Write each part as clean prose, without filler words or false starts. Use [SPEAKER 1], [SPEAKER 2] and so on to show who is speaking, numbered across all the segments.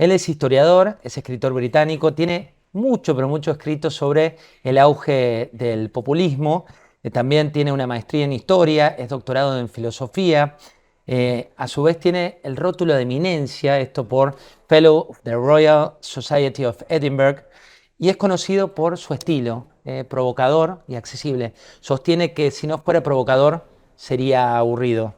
[SPEAKER 1] Él es historiador, es escritor británico, tiene mucho, pero mucho escrito sobre el auge del populismo. También tiene una maestría en historia, es doctorado en filosofía. A su vez tiene el rótulo de eminencia, esto por Fellow of the Royal Society of Edinburgh, y es conocido por su estilo, provocador y accesible. Sostiene que si no fuera provocador, sería aburrido.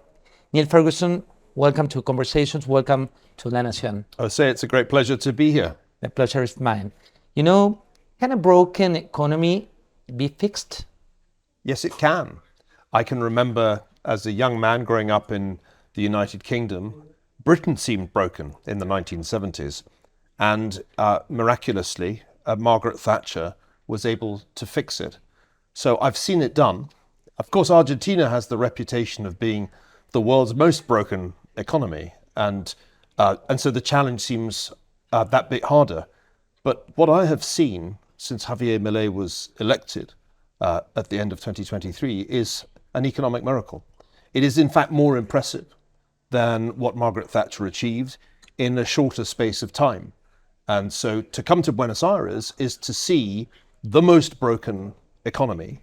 [SPEAKER 1] Niall Ferguson, welcome to Conversations, welcome to La Nación.
[SPEAKER 2] I would say it's a great pleasure to be here.
[SPEAKER 1] The pleasure is mine. You know, can a broken economy be fixed?
[SPEAKER 2] Yes, it can. I can remember as a young man growing up in the United Kingdom, Britain seemed broken in the 1970s, and miraculously, Margaret Thatcher was able to fix it. So I've seen it done. Of course, Argentina has the reputation of being the world's most broken economy, and so the challenge seems that bit harder. But what I have seen since Javier Milei was elected at the end of 2023 is an economic miracle. It is in fact more impressive than what Margaret Thatcher achieved in a shorter space of time. And so to come to Buenos Aires is to see the most broken economy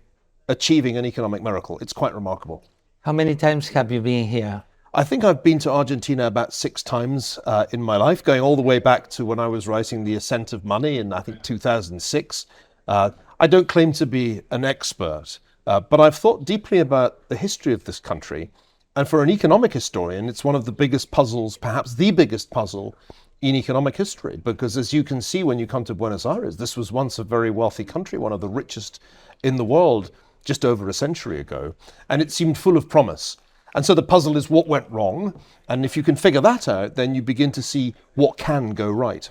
[SPEAKER 2] achieving an economic miracle. It's quite remarkable.
[SPEAKER 1] How many times have you been here?
[SPEAKER 2] I think I've been to Argentina about 6 times in my life, going all the way back to when I was writing The Ascent of Money in, I think, 2006. I don't claim to be an expert, but I've thought deeply about the history of this country. And for an economic historian, it's one of the biggest puzzles, perhaps the biggest puzzle in economic history, because as you can see when you come to Buenos Aires, this was once a very wealthy country, one of the richest in the world just over a century ago, and it seemed full of promise. And so the puzzle is what went wrong, and if you can figure that out, then you begin to see what can go right.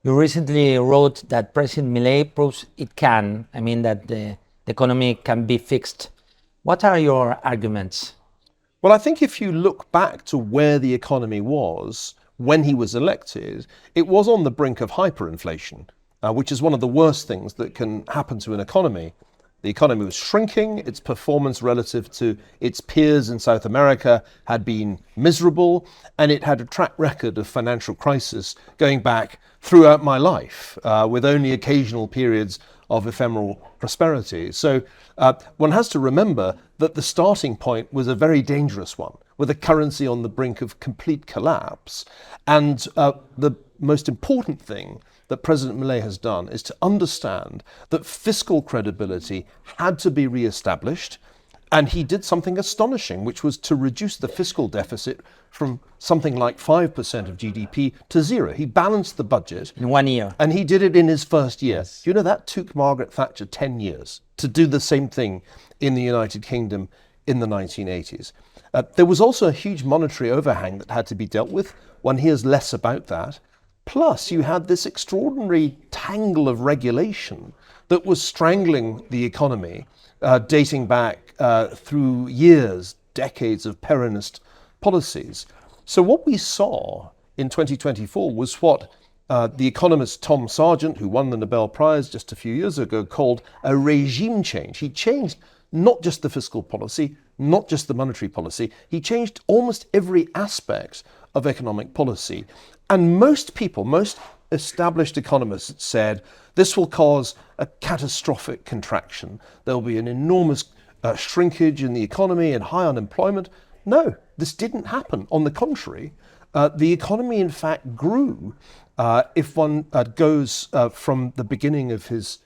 [SPEAKER 1] You recently wrote that President Milei proves it can. I mean that the economy can be fixed. What are your arguments?
[SPEAKER 2] Well, I think if you look back to where the economy was when he was elected, it was on the brink of hyperinflation, which is one of the worst things that can happen to an economy. The economy was shrinking, its performance relative to its peers in South America had been miserable, and it had a track record of financial crisis going back throughout my life, with only occasional periods of ephemeral prosperity. So one has to remember that the starting point was a very dangerous one, with a currency on the brink of complete collapse. And the most important thing that President Milei has done is to understand that fiscal credibility had to be re-established, and he did something astonishing, which was to reduce the fiscal deficit from something like 5% of GDP to 0. He balanced the budget.
[SPEAKER 1] In 1 year.
[SPEAKER 2] And he did it in his first year.
[SPEAKER 1] Yes.
[SPEAKER 2] You know, that took Margaret Thatcher 10 years to do the same thing in the United Kingdom in the 1980s. There was also a huge monetary overhang that had to be dealt with. One hears less about that. Plus, you had this extraordinary tangle of regulation that was strangling the economy, dating back through years, decades of Peronist policies. So what we saw in 2024 was what the economist Tom Sargent, who won the Nobel Prize just a few years ago, called a regime change. He changed not just the fiscal policy, not just the monetary policy, he changed almost every aspect of economic policy. And most people, most established economists said this will cause a catastrophic contraction. There will be an enormous shrinkage in the economy and high unemployment. No, this didn't happen. On the contrary, the economy in fact grew. If one goes from the beginning of his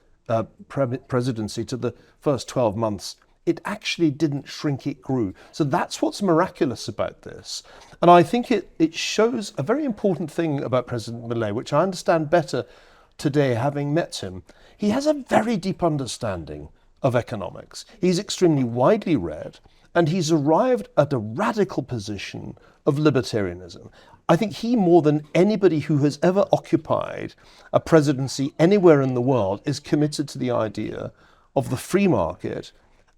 [SPEAKER 2] presidency to the first 12 months, it actually didn't shrink, it grew. So that's what's miraculous about this. And I think it shows a very important thing about President Milei, which I understand better today having met him. He has a very deep understanding of economics. He's extremely widely read, and he's arrived at a radical position of libertarianism. I think he, more than anybody who has ever occupied a presidency anywhere in the world, is committed to the idea of the free market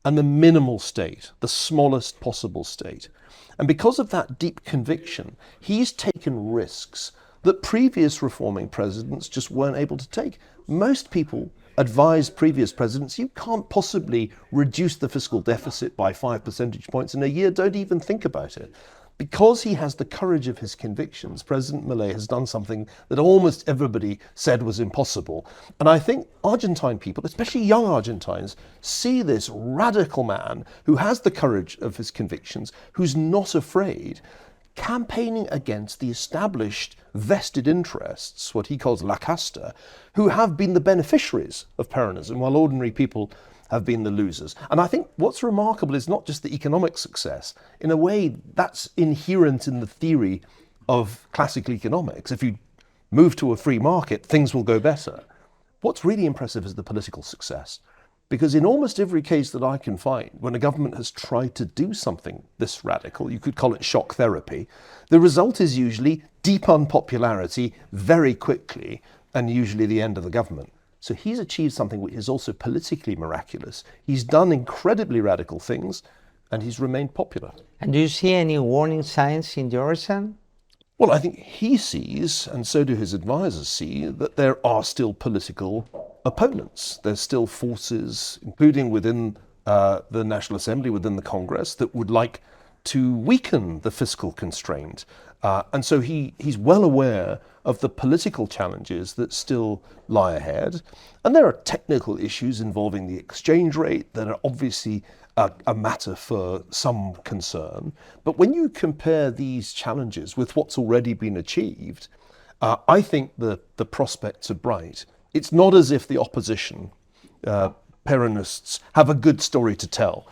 [SPEAKER 2] and the minimal state, the smallest possible state. And because of that deep conviction, he's taken risks that previous reforming presidents just weren't able to take. Most people advised previous presidents, you can't possibly reduce the fiscal deficit by 5 percentage points in a year, don't even think about it. Because he has the courage of his convictions, President Milei has done something that almost everybody said was impossible. And I think Argentine people, especially young Argentines, see this radical man who has the courage of his convictions, who's not afraid, campaigning against the established vested interests, what he calls la casta, who have been the beneficiaries of Peronism, while ordinary people have been the losers. And I think what's remarkable is not just the economic success. In a way, that's inherent in the theory of classical economics. If you move to a free market, things will go better. What's really impressive is the political success. Because in almost every case that I can find, when a government has tried to do something this radical, you could call it shock therapy, the result is usually deep unpopularity very quickly, and usually the end of the government. So he's achieved something which is also politically miraculous. He's done incredibly radical things, and he's remained popular.
[SPEAKER 1] And do you see any warning signs in the horizon?
[SPEAKER 2] Well, I think he sees, and so do his advisors see, that there are still political opponents. There's still forces, including within the National Assembly, within the Congress, that would like to weaken the fiscal constraint. And so he's well aware of the political challenges that still lie ahead. And there are technical issues involving the exchange rate that are obviously a matter for some concern. But when you compare these challenges with what's already been achieved, I think the prospects are bright. It's not as if the opposition, Peronists, have a good story to tell.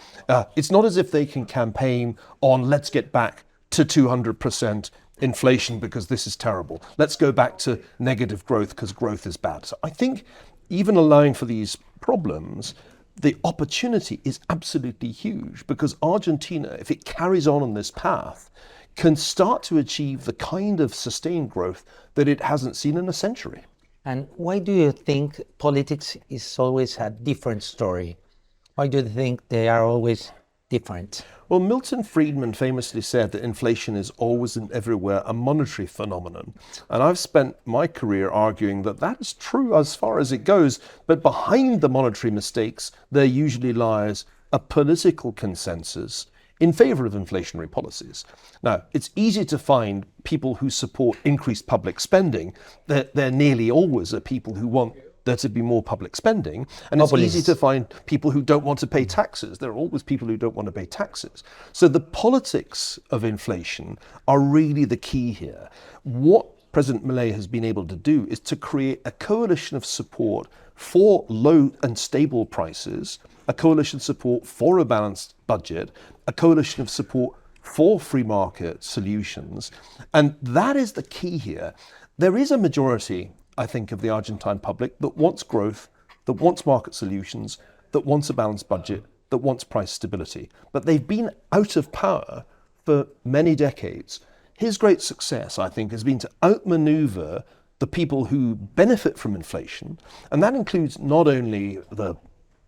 [SPEAKER 2] It's not as if they can campaign on let's get back to 200% inflation because this is terrible. Let's go back to negative growth because growth is bad. So I think even allowing for these problems, the opportunity is absolutely huge because Argentina, if it carries on this path, can start to achieve the kind of sustained growth that it hasn't seen in a century.
[SPEAKER 1] And why do you think politics is always a different story? Why do you think they are always different?
[SPEAKER 2] Well, Milton Friedman famously said that inflation is always and everywhere a monetary phenomenon. And I've spent my career arguing that that is true as far as it goes, but behind the monetary mistakes, there usually lies a political consensus in favor of inflationary policies. Now, it's easy to find people who support increased public spending. There nearly always are people who want there to be more public spending. And it's easy to find people who don't want to pay taxes. There are always people who don't want to pay taxes. So the politics of inflation are really the key here. What President Milei has been able to do is to create a coalition of support for low and stable prices, a coalition support for a balanced budget, a coalition of support for free market solutions. And that is the key here. There is a majority, I think, of the Argentine public that wants growth, that wants market solutions, that wants a balanced budget, that wants price stability. But they've been out of power for many decades. His great success, I think, has been to outmaneuver the people who benefit from inflation. And that includes not only the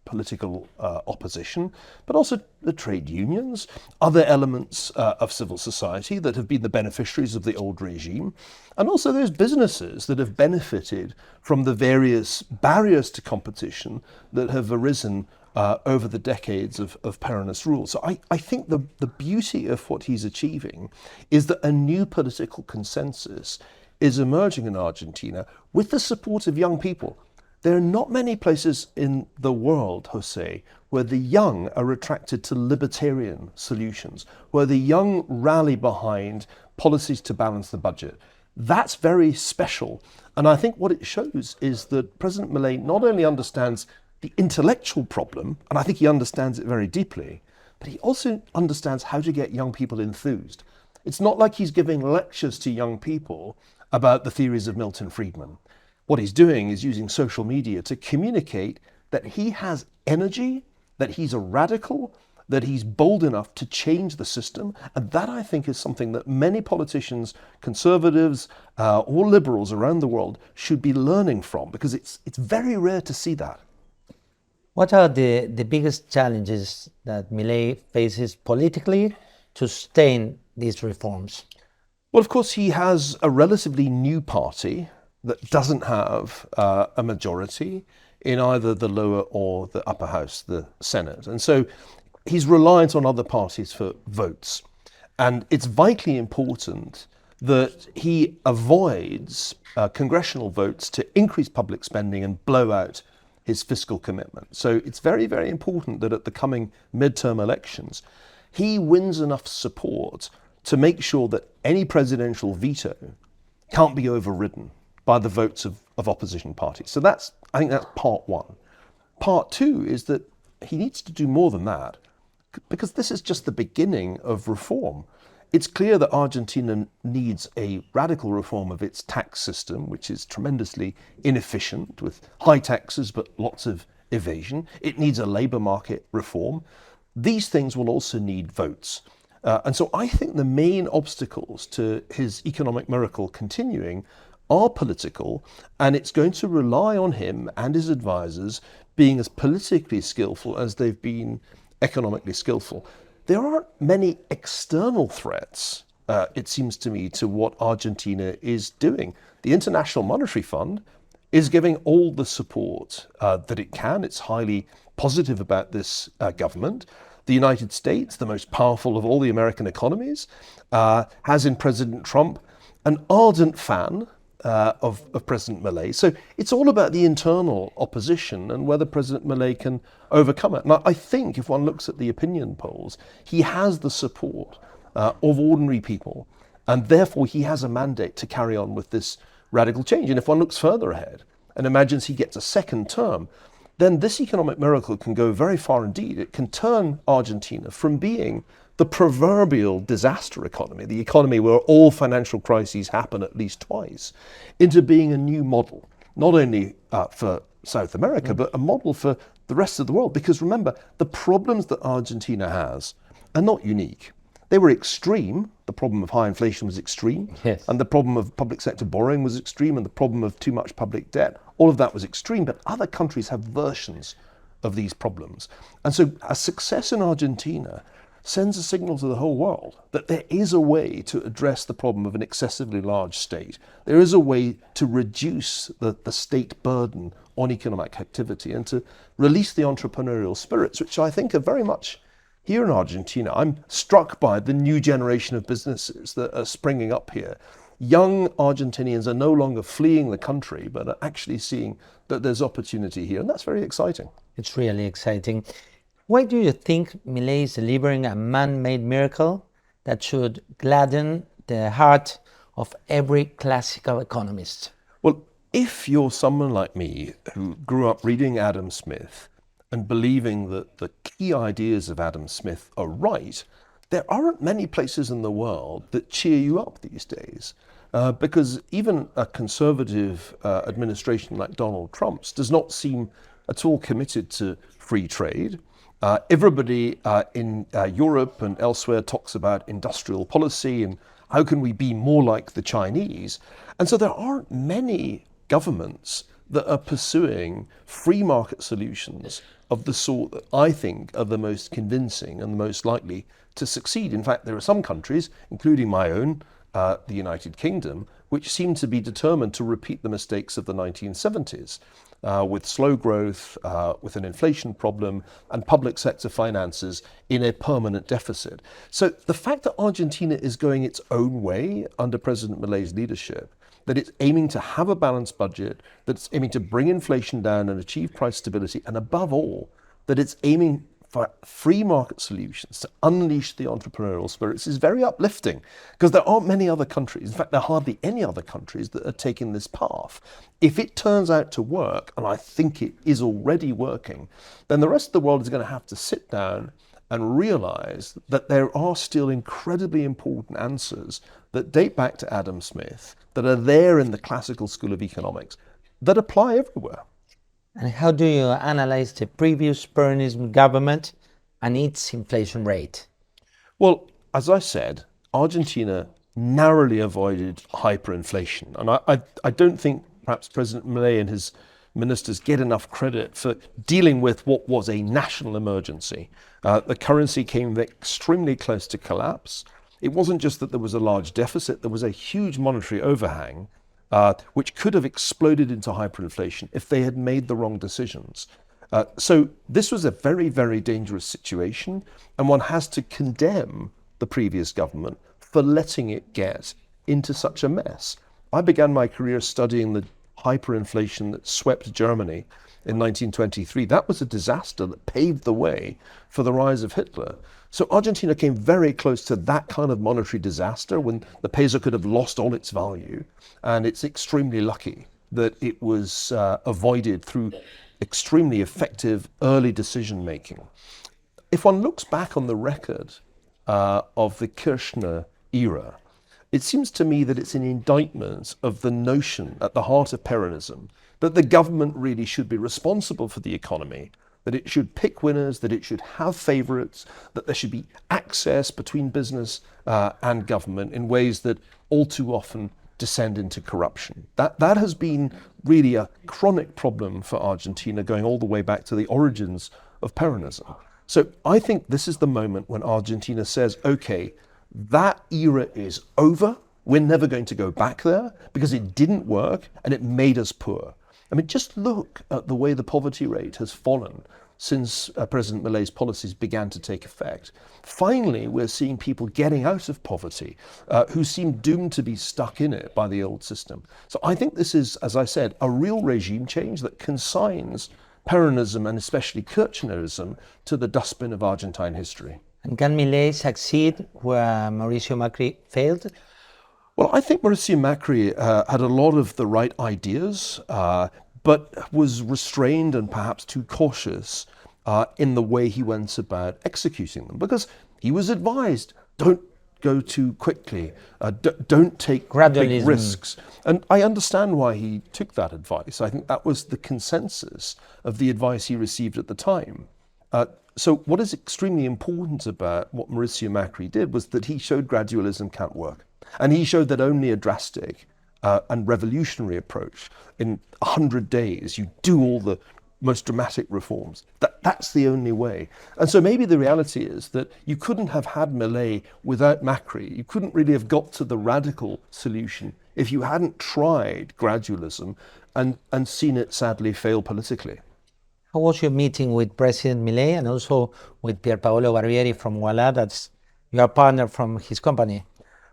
[SPEAKER 2] political opposition, but also the trade unions, other elements of civil society that have been the beneficiaries of the old regime, and also those businesses that have benefited from the various barriers to competition that have arisen over the decades of Peronist rule. So I think the beauty of what he's achieving is that a new political consensus is emerging in Argentina with the support of young people. There are not many places in the world, Jose, where the young are attracted to libertarian solutions, where the young rally behind policies to balance the budget. That's very special. And I think what it shows is that President Milei not only understands the intellectual problem, and I think he understands it very deeply, but he also understands how to get young people enthused. It's not like he's giving lectures to young people about the theories of Milton Friedman. What he's doing is using social media to communicate that he has energy, that he's a radical, that he's bold enough to change the system. And that, I think, is something that many politicians, conservatives, or liberals around the world should be learning from, because it's very rare to see that.
[SPEAKER 1] What are the biggest challenges that Milei faces politically to sustain these reforms?
[SPEAKER 2] Well, of course, he has a relatively new party that doesn't have a majority in either the lower or the upper house, the Senate. And so he's reliant on other parties for votes. And it's vitally important that he avoids congressional votes to increase public spending and blow out his fiscal commitment. So it's very, very important that at the coming midterm elections, he wins enough support to make sure that any presidential veto can't be overridden by the votes of opposition parties. So I think that's part one. Part two is that he needs to do more than that, because this is just the beginning of reform. It's clear that Argentina needs a radical reform of its tax system, which is tremendously inefficient with high taxes but lots of evasion. It needs a labour market reform. These things will also need votes. And so I think the main obstacles to his economic miracle continuing are political, and it's going to rely on him and his advisors being as politically skillful as they've been economically skillful. There aren't many external threats, it seems to me, to what Argentina is doing. The International Monetary Fund is giving all the support that it can. It's highly positive about this government. The United States, the most powerful of all the American economies, has in President Trump an ardent fan of President Milei. So it's all about the internal opposition and whether President Milei can overcome it. And I think if one looks at the opinion polls, he has the support of ordinary people, and therefore he has a mandate to carry on with this radical change. And if one looks further ahead and imagines he gets a second term, then this economic miracle can go very far indeed. It can turn Argentina from being the proverbial disaster economy, the economy where all financial crises happen at least twice, into being a new model, not only for South America, but a model for the rest of the world. Because remember, the problems that Argentina has are not unique. They were extreme. The problem of high inflation was extreme.
[SPEAKER 1] Yes.
[SPEAKER 2] And the problem of public sector borrowing was extreme, and the problem of too much public debt, all of that was extreme. But other countries have versions of these problems. And so a success in Argentina sends a signal to the whole world that there is a way to address the problem of an excessively large state. There is a way to reduce the state burden on economic activity and to release the entrepreneurial spirits, which I think are very much here in Argentina. I'm struck by the new generation of businesses that are springing up here. Young Argentinians are no longer fleeing the country, but are actually seeing that there's opportunity here, and that's very exciting.
[SPEAKER 1] It's really exciting. Why do you think Milei is delivering a man-made miracle that should gladden the heart of every classical economist?
[SPEAKER 2] Well, if you're someone like me who grew up reading Adam Smith and believing that the key ideas of Adam Smith are right, there aren't many places in the world that cheer you up these days. Because even a conservative administration like Donald Trump's does not seem at all committed to free trade. Everybody in Europe and elsewhere talks about industrial policy and how can we be more like the Chinese. And so there aren't many governments that are pursuing free market solutions of the sort that I think are the most convincing and the most likely to succeed. In fact, there are some countries, including my own, the United Kingdom, which seem to be determined to repeat the mistakes of the 1970s. With slow growth, with an inflation problem, and public sector finances in a permanent deficit. So the fact that Argentina is going its own way under President Milei's leadership, that it's aiming to have a balanced budget, that it's aiming to bring inflation down and achieve price stability, and above all, that it's aiming for free market solutions to unleash the entrepreneurial spirits is very uplifting, because there aren't many other countries, in fact there are hardly any other countries that are taking this path. If it turns out to work, and I think it is already working, then the rest of the world is going to have to sit down and realize that there are still incredibly important answers that date back to Adam Smith, that are there in the classical school of economics, that apply everywhere.
[SPEAKER 1] And how do you analyze the previous peronism government and its inflation rate?
[SPEAKER 2] Well, as I said, Argentina narrowly avoided hyperinflation. And I don't think perhaps President Milei and his ministers get enough credit for dealing with what was a national emergency. The currency came extremely close to collapse. It wasn't just that there was a large deficit, there was a huge monetary overhang, which could have exploded into hyperinflation if they had made the wrong decisions. So this was a very, very dangerous situation, and one has to condemn the previous government for letting it get into such a mess. I began my career studying the hyperinflation that swept Germany in 1923. That was a disaster that paved the way for the rise of Hitler. So Argentina came very close to that kind of monetary disaster when the peso could have lost all its value. And it's extremely lucky that it was avoided through extremely effective early decision making. If one looks back on the record of the Kirchner era, it seems to me that it's an indictment of the notion at the heart of Peronism that the government really should be responsible for the economy, that it should pick winners, that it should have favourites, that there should be access between business and government in ways that all too often descend into corruption. That has been really a chronic problem for Argentina going all the way back to the origins of Peronism. So I think this is the moment when Argentina says, okay, that era is over. We're never going to go back there because it didn't work and it made us poor. I mean, just look at the way the poverty rate has fallen since President Milei's policies began to take effect. Finally, we're seeing people getting out of poverty who seem doomed to be stuck in it by the old system. So I think this is, as I said, a real regime change that consigns Peronism and especially Kirchnerism to the dustbin of Argentine history.
[SPEAKER 1] And can Milei succeed where Mauricio Macri failed?
[SPEAKER 2] Well, I think Mauricio Macri had a lot of the right ideas, but was restrained and perhaps too cautious in the way he went about executing them, because he was advised, don't go too quickly, don't take big risks. And I understand why he took that advice. I think that was the consensus of the advice he received at the time. So what is extremely important about what Mauricio Macri did was that he showed gradualism can't work. And he showed that only a drastic and revolutionary approach, in 100 days, you do all the most dramatic reforms. That's the only way. And so maybe the reality is that you couldn't have had Milei without Macri. You couldn't really have got to the radical solution if you hadn't tried gradualism and seen it sadly fail politically.
[SPEAKER 1] How was your meeting with President Milei and also with Pier Paolo Barbieri from Voilà, that's your partner from his company?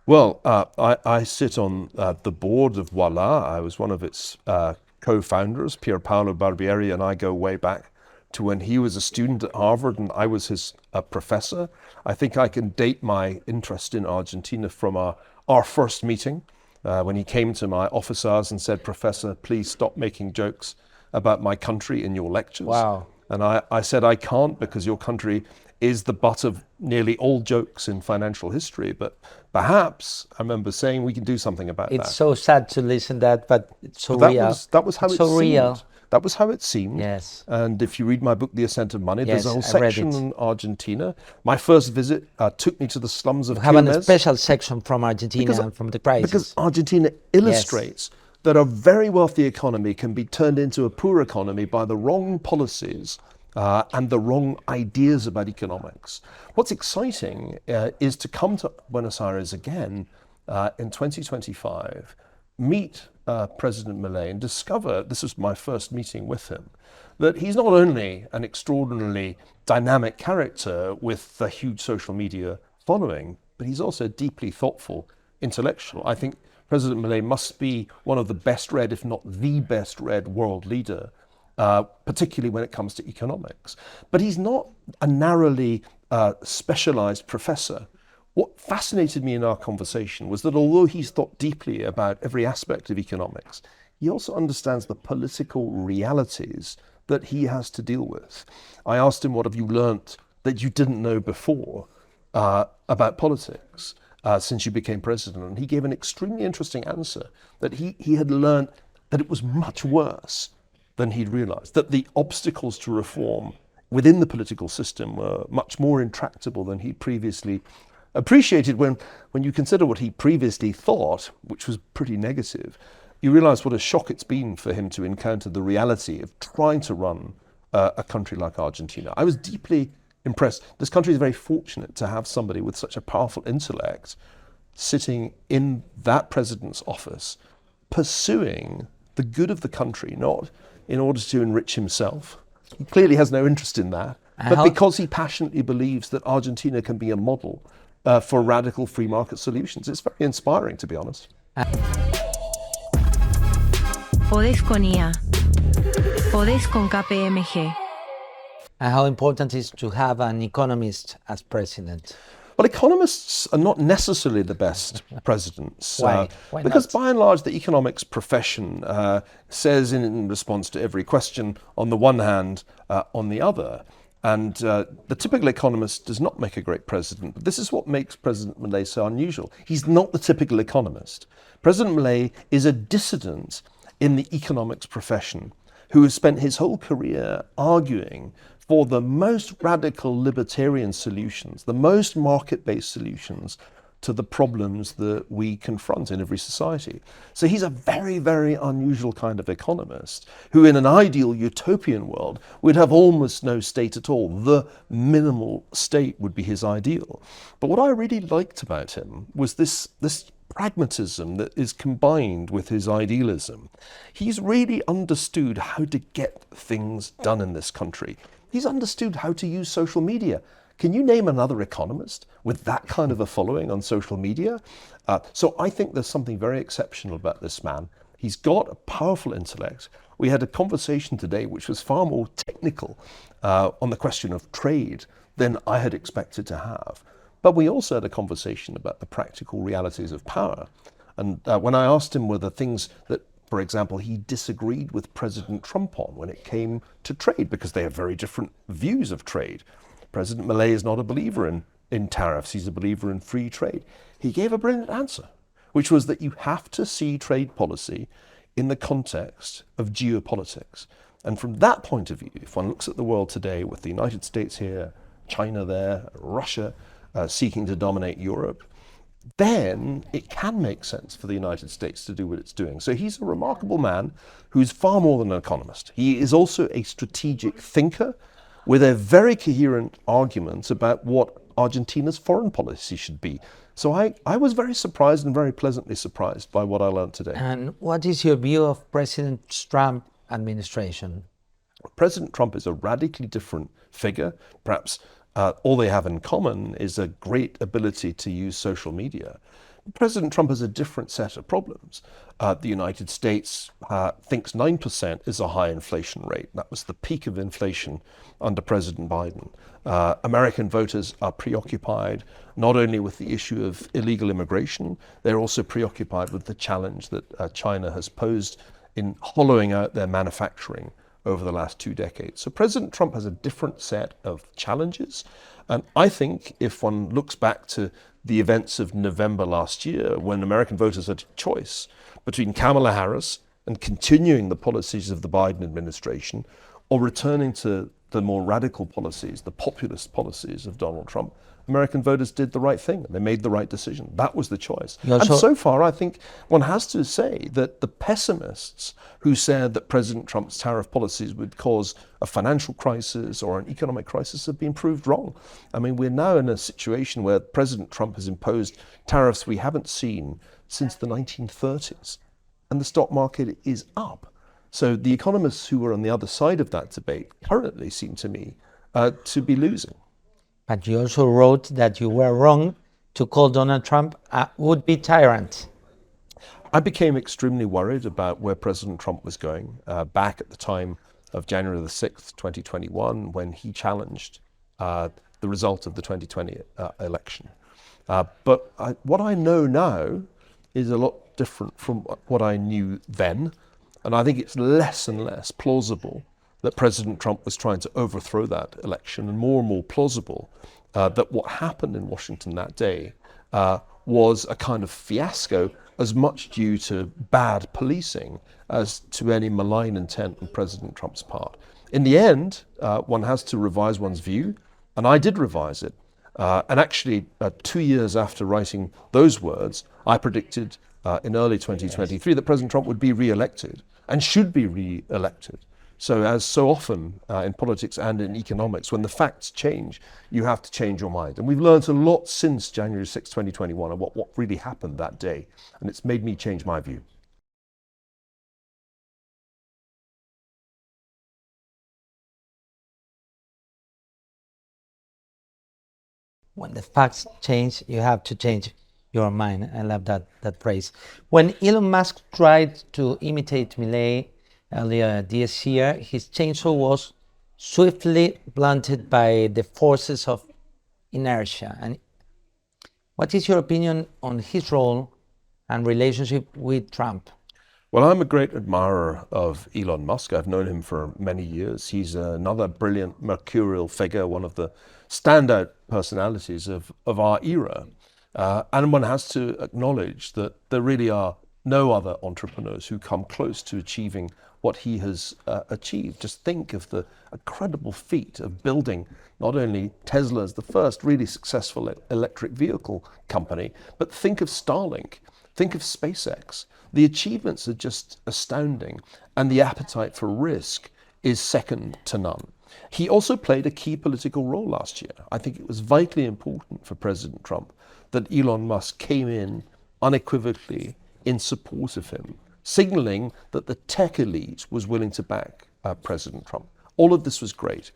[SPEAKER 2] Well, I sit on the board of Voilà. I was one of its co-founders. Pier Paolo Barbieri and I go way back to when he was a student at Harvard and I was his professor. I think I can date my interest in Argentina from our first meeting when he came to my office hours and said, "Professor, please stop making jokes about my country in your lectures."
[SPEAKER 1] Wow.
[SPEAKER 2] And I said, I can't, because your country is the butt of nearly all jokes in financial history. But perhaps, I remember saying, we can do something about that.
[SPEAKER 1] It's so sad to listen to that, but it's so real.
[SPEAKER 2] That was how it
[SPEAKER 1] so
[SPEAKER 2] seemed.
[SPEAKER 1] Real.
[SPEAKER 2] That was how it seemed.
[SPEAKER 1] Yes.
[SPEAKER 2] And if you read my book, The Ascent of Money,
[SPEAKER 1] Yes,
[SPEAKER 2] there's a whole
[SPEAKER 1] I read
[SPEAKER 2] section
[SPEAKER 1] it.
[SPEAKER 2] on Argentina. My first visit took me to the slums of
[SPEAKER 1] We have a
[SPEAKER 2] Quilmes.
[SPEAKER 1] special section from Argentina and from the crisis.
[SPEAKER 2] Because Argentina illustrates that a very wealthy economy can be turned into a poor economy by the wrong policies and the wrong ideas about economics. What's exciting is to come to Buenos Aires again in 2025, meet President Milei and discover, this was my first meeting with him, that he's not only an extraordinarily dynamic character with a huge social media following, but he's also a deeply thoughtful intellectual. I think President Milei must be one of the best read, if not the best read world leader, particularly when it comes to economics. But he's not a narrowly specialized professor. What fascinated me in our conversation was that although he's thought deeply about every aspect of economics, he also understands the political realities that he has to deal with. I asked him, what have you learnt that you didn't know before about politics since you became president? And he gave an extremely interesting answer, that he had learned that it was much worse than he'd realized, that the obstacles to reform within the political system were much more intractable than he'd previously appreciated. When you consider what he previously thought, which was pretty negative, you realize what a shock it's been for him to encounter the reality of trying to run a country like Argentina. I was deeply impressed. This country is very fortunate to have somebody with such a powerful intellect sitting in that president's office, pursuing the good of the country, not in order to enrich himself. He clearly has no interest in that, but because he passionately believes that Argentina can be a model for radical free market solutions. It's very inspiring, to be honest.
[SPEAKER 3] Podés con IA. Podés con KPMG.
[SPEAKER 1] And how important is to have an economist as president?
[SPEAKER 2] Well, economists are not necessarily the best presidents.
[SPEAKER 1] Why? Why
[SPEAKER 2] because
[SPEAKER 1] not?
[SPEAKER 2] by and large, the economics profession says in response to every question, on the one hand, on the other. And the typical economist does not make a great president. But this is what makes President Milei so unusual. He's not the typical economist. President Milei is a dissident in the economics profession who has spent his whole career arguing for the most radical libertarian solutions, the most market-based solutions to the problems that we confront in every society. So he's a very, very unusual kind of economist who in an ideal utopian world would have almost no state at all. The minimal state would be his ideal. But what I really liked about him was this pragmatism that is combined with his idealism. He's really understood how to get things done in this country. He's understood how to use social media. Can you name another economist with that kind of a following on social media? So I think there's something very exceptional about this man. He's got a powerful intellect. We had a conversation today which was far more technical on the question of trade than I had expected to have. But we also had a conversation about the practical realities of power. And when I asked him whether things that, for example, he disagreed with President Trump on when it came to trade, because they have very different views of trade. President Milei is not a believer in tariffs. He's a believer in free trade. He gave a brilliant answer, which was that you have to see trade policy in the context of geopolitics. And from that point of view, if one looks at the world today with the United States here, China there, Russia seeking to dominate Europe, then it can make sense for the United States to do what it's doing. So he's a remarkable man who's far more than an economist. He is also a strategic thinker with a very coherent argument about what Argentina's foreign policy should be. So I was very surprised and very pleasantly surprised by what I learned today.
[SPEAKER 1] And what is your view of President Trump's administration?
[SPEAKER 2] President Trump is a radically different figure. Perhaps all they have in common is a great ability to use social media. President Trump has a different set of problems. The United States thinks 9% is a high inflation rate. That was the peak of inflation under President Biden. American voters are preoccupied not only with the issue of illegal immigration, they're also preoccupied with the challenge that China has posed in hollowing out their manufacturing over the last 2 decades. So President Trump has a different set of challenges. And I think if one looks back to the events of November last year, when American voters had a choice between Kamala Harris and continuing the policies of the Biden administration or returning to the more radical policies, the populist policies of Donald Trump, American voters did the right thing. They made the right decision. That was the choice. And so far, I think one has to say that the pessimists who said that President Trump's tariff policies would cause a financial crisis or an economic crisis have been proved wrong. I mean, we're now in a situation where President Trump has imposed tariffs we haven't seen since the 1930s, and the stock market is up. So the economists who were on the other side of that debate currently seem to me to be losing.
[SPEAKER 1] But you also wrote that you were wrong to call Donald Trump a would-be tyrant.
[SPEAKER 2] I became extremely worried about where President Trump was going back at the time of January the 6th, 2021, when he challenged the result of the 2020 election. But what I know now is a lot different from what I knew then. And I think it's less and less plausible that President Trump was trying to overthrow that election, and more plausible that what happened in Washington that day was a kind of fiasco, as much due to bad policing as to any malign intent on President Trump's part. In the end, one has to revise one's view, and I did revise it. And actually, 2 years after writing those words, I predicted in early 2023 that President Trump would be re-elected and should be re-elected. So as so often in politics and in economics, when the facts change, you have to change your mind. And we've learned a lot since January 6, 2021 about what really happened that day. And it's made me change my view.
[SPEAKER 1] when the facts change, you have to change your mind. I love that phrase. When Elon Musk tried to imitate Milei earlier this year, his chainsaw was swiftly blunted by the forces of inertia. And what is your opinion on his role and relationship with Trump?
[SPEAKER 2] Well, I'm a great admirer of Elon Musk. I've known him for many years. He's another brilliant mercurial figure, one of the standout personalities of our era. And one has to acknowledge that there really are no other entrepreneurs who come close to achieving what he has achieved. Just think of the incredible feat of building not only Tesla as the first really successful electric vehicle company, but think of Starlink, think of SpaceX. The achievements are just astounding, and the appetite for risk is second to none. He also played a key political role last year. I think it was vitally important for President Trump that Elon Musk came in unequivocally in support of him, signaling that the tech elite was willing to back President Trump. All of this was great.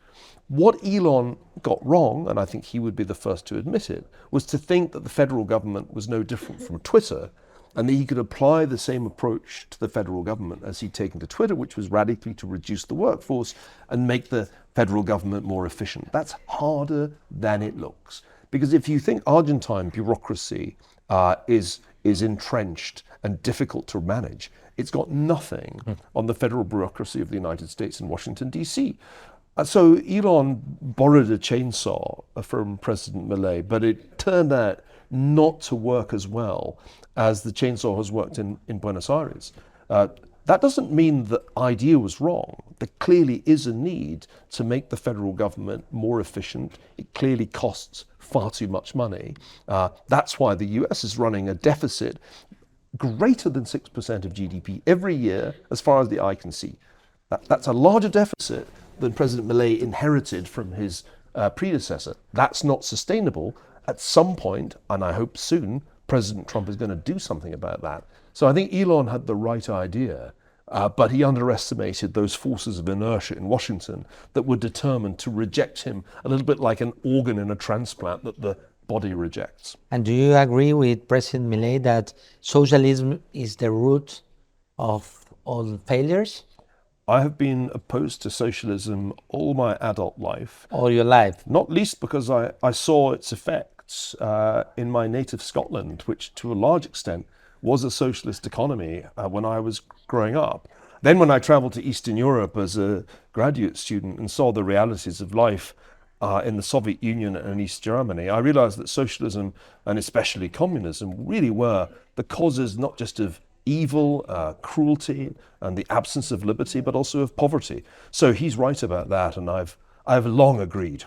[SPEAKER 2] What Elon got wrong, and I think he would be the first to admit it, was to think that the federal government was no different from Twitter, and that he could apply the same approach to the federal government as he'd taken to Twitter, which was radically to reduce the workforce and make the federal government more efficient. That's harder than it looks. Because if you think Argentine bureaucracy is entrenched and difficult to manage, it's got nothing on the federal bureaucracy of the United States in Washington, D.C. So Elon borrowed a chainsaw from President Milei, but it turned out not to work as well as the chainsaw has worked in Buenos Aires. That doesn't mean the idea was wrong. There clearly is a need to make the federal government more efficient. It clearly costs far too much money. That's why the US is running a deficit greater than 6% of GDP every year, as far as the eye can see. That's a larger deficit than President Milei inherited from his predecessor. That's not sustainable. At some point, and I hope soon, President Trump is going to do something about that. So I think Elon had the right idea, but he underestimated those forces of inertia in Washington that were determined to reject him, a little bit like an organ in a transplant that the body rejects.
[SPEAKER 1] And do you agree with President Milei that socialism is the root of all failures?
[SPEAKER 2] I have been opposed to socialism all my adult life.
[SPEAKER 1] All your life?
[SPEAKER 2] Not least because I saw its effects in my native Scotland, which to a large extent was a socialist economy when I was growing up. Then when I traveled to Eastern Europe as a graduate student and saw the realities of life in the Soviet Union and East Germany, I realized that socialism, and especially communism, really were the causes not just of evil, cruelty, and the absence of liberty, but also of poverty. So he's right about that, and I've long agreed.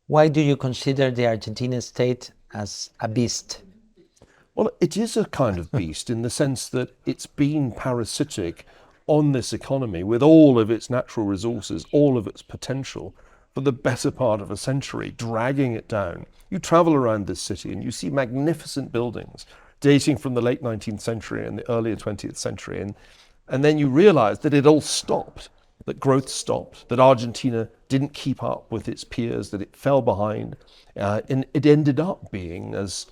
[SPEAKER 1] Why do you consider the Argentine state as a beast?
[SPEAKER 2] Well, it is a kind of beast in the sense that it's been parasitic on this economy with all of its natural resources, all of its potential, for the better part of a century, dragging it down. You travel around this city and you see magnificent buildings dating from the late 19th century and the earlier 20th century. And then you realize that it all stopped, that growth stopped, that Argentina didn't keep up with its peers, that it fell behind. And it ended up being, as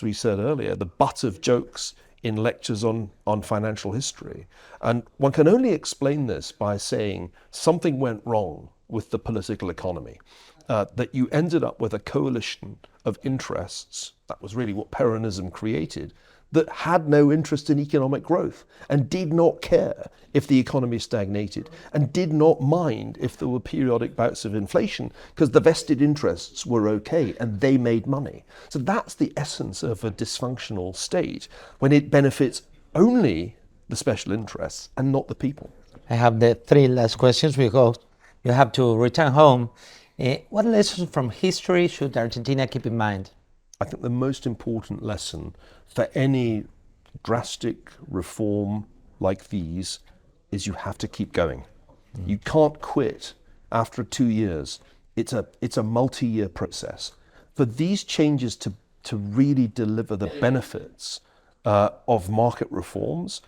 [SPEAKER 2] we said earlier, the butt of jokes in lectures on financial history. And one can only explain this by saying something went wrong with the political economy, that you ended up with a coalition of interests, that was really what Peronism created, that had no interest in economic growth and did not care if the economy stagnated and did not mind if there were periodic bouts of inflation because the vested interests were okay and they made money. So that's the essence of a dysfunctional state, when it benefits only the special interests and not the people.
[SPEAKER 1] I have the three last questions because you have to return home. What lessons from history should Argentina keep in mind?
[SPEAKER 2] I think the most important lesson for any drastic reform like these is you have to keep going. You can't quit after 2 years. It's a multi-year process. For these changes to really deliver the benefits of market reforms,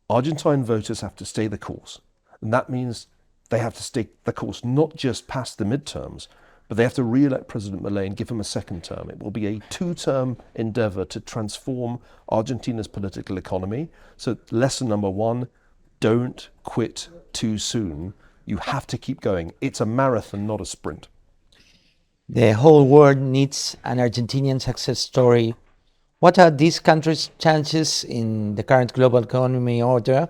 [SPEAKER 2] Argentine voters have to stay the course. And that means they have to stay the course not just past the midterms, but they have to re-elect President Milei and give him a second term. It will be a two-term endeavor to transform Argentina's political economy. So lesson number one, don't quit too soon. You have to keep going. It's a marathon, not a sprint.
[SPEAKER 1] The whole world needs an Argentinian success story. What are these countries' chances in the current global economy order,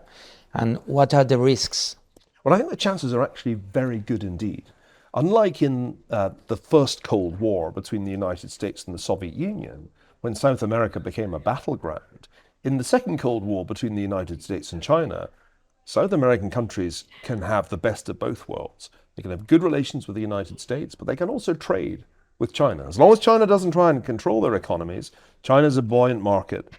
[SPEAKER 1] and what are the risks?
[SPEAKER 2] Well, I think the chances are actually very good indeed. Unlike in the first Cold War between the United States and the Soviet Union, when South America became a battleground, in the second Cold War between the United States and China, South American countries can have the best of both worlds. They can have good relations with the United States, but they can also trade with China. As long as China doesn't try and control their economies, China's a buoyant market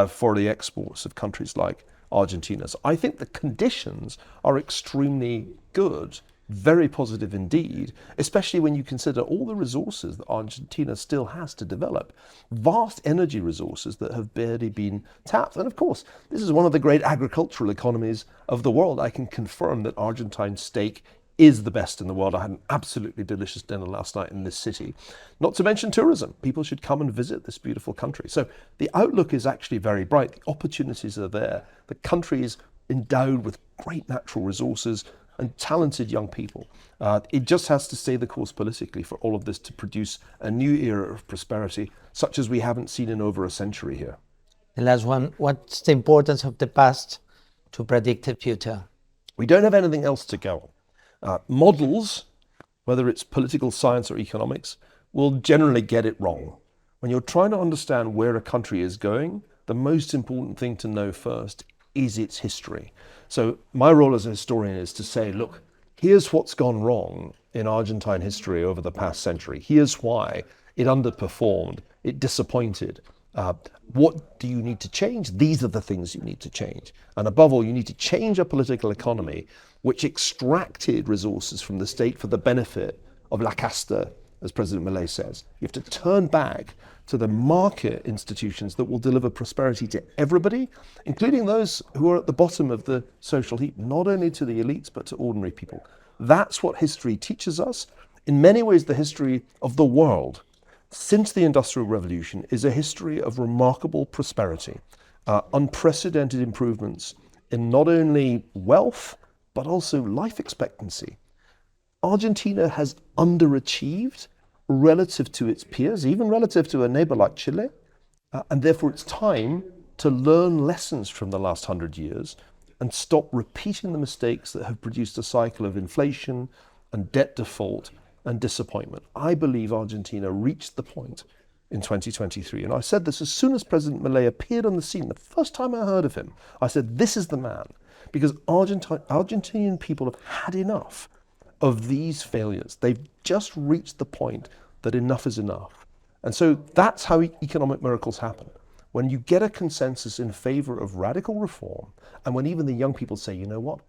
[SPEAKER 2] for the exports of countries like Argentina. So I think the conditions are extremely good, very positive indeed, especially when you consider all the resources that Argentina still has to develop. Vast energy resources that have barely been tapped. And of course, this is one of the great agricultural economies of the world. I can confirm that Argentine steak is the best in the world. I had an absolutely delicious dinner last night in this city. Not to mention tourism. People should come and visit this beautiful country. So the outlook is actually very bright. The opportunities are there. The country is endowed with great natural resources and talented young people. It just has to stay the course politically for all of this to produce a new era of prosperity, such as we haven't seen in over a century here.
[SPEAKER 1] The last one, what's the importance of the past to predict the future?
[SPEAKER 2] We don't have anything else to go on. Models, whether it's political science or economics, will generally get it wrong. When you're trying to understand where a country is going, the most important thing to know first is its history. So my role as a historian is to say, look, here's what's gone wrong in Argentine history over the past century. Here's why it underperformed, it disappointed. What do you need to change? These are the things you need to change. And above all, you need to change a political economy which extracted resources from the state for the benefit of La Casta, as President Milei says. You have to turn back to the market institutions that will deliver prosperity to everybody, including those who are at the bottom of the social heap, not only to the elites, but to ordinary people. That's what history teaches us. In many ways, the history of the world since the Industrial Revolution is a history of remarkable prosperity, unprecedented improvements in not only wealth, but also life expectancy. Argentina has underachieved relative to its peers, even relative to a neighbor like Chile, and therefore it's time to learn lessons from the last 100 years and stop repeating the mistakes that have produced a cycle of inflation and debt default and disappointment. I believe Argentina reached the point in 2023, and I said this as soon as President Milei appeared on the scene. The first time I heard of him, I said, this is the man, because Argentinian people have had enough of these failures. They've just reached the point that enough is enough. And so that's how economic miracles happen. When you get a consensus in favor of radical reform, and when even the young people say, you know what,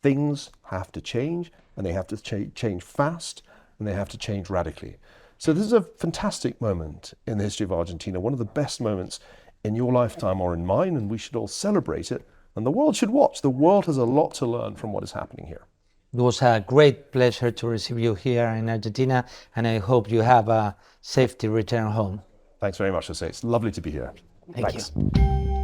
[SPEAKER 2] things have to change, and they have to change fast, and they have to change radically. So this is a fantastic moment in the history of Argentina, one of the best moments in your lifetime or in mine, and we should all celebrate it, and the world should watch. The world has a lot to learn from what is happening here.
[SPEAKER 1] It was a great pleasure to receive you here in Argentina, and I hope you have a safety return home.
[SPEAKER 2] Thanks very much, Jose. It's lovely to be here.
[SPEAKER 1] Thank
[SPEAKER 2] Thanks.
[SPEAKER 1] you.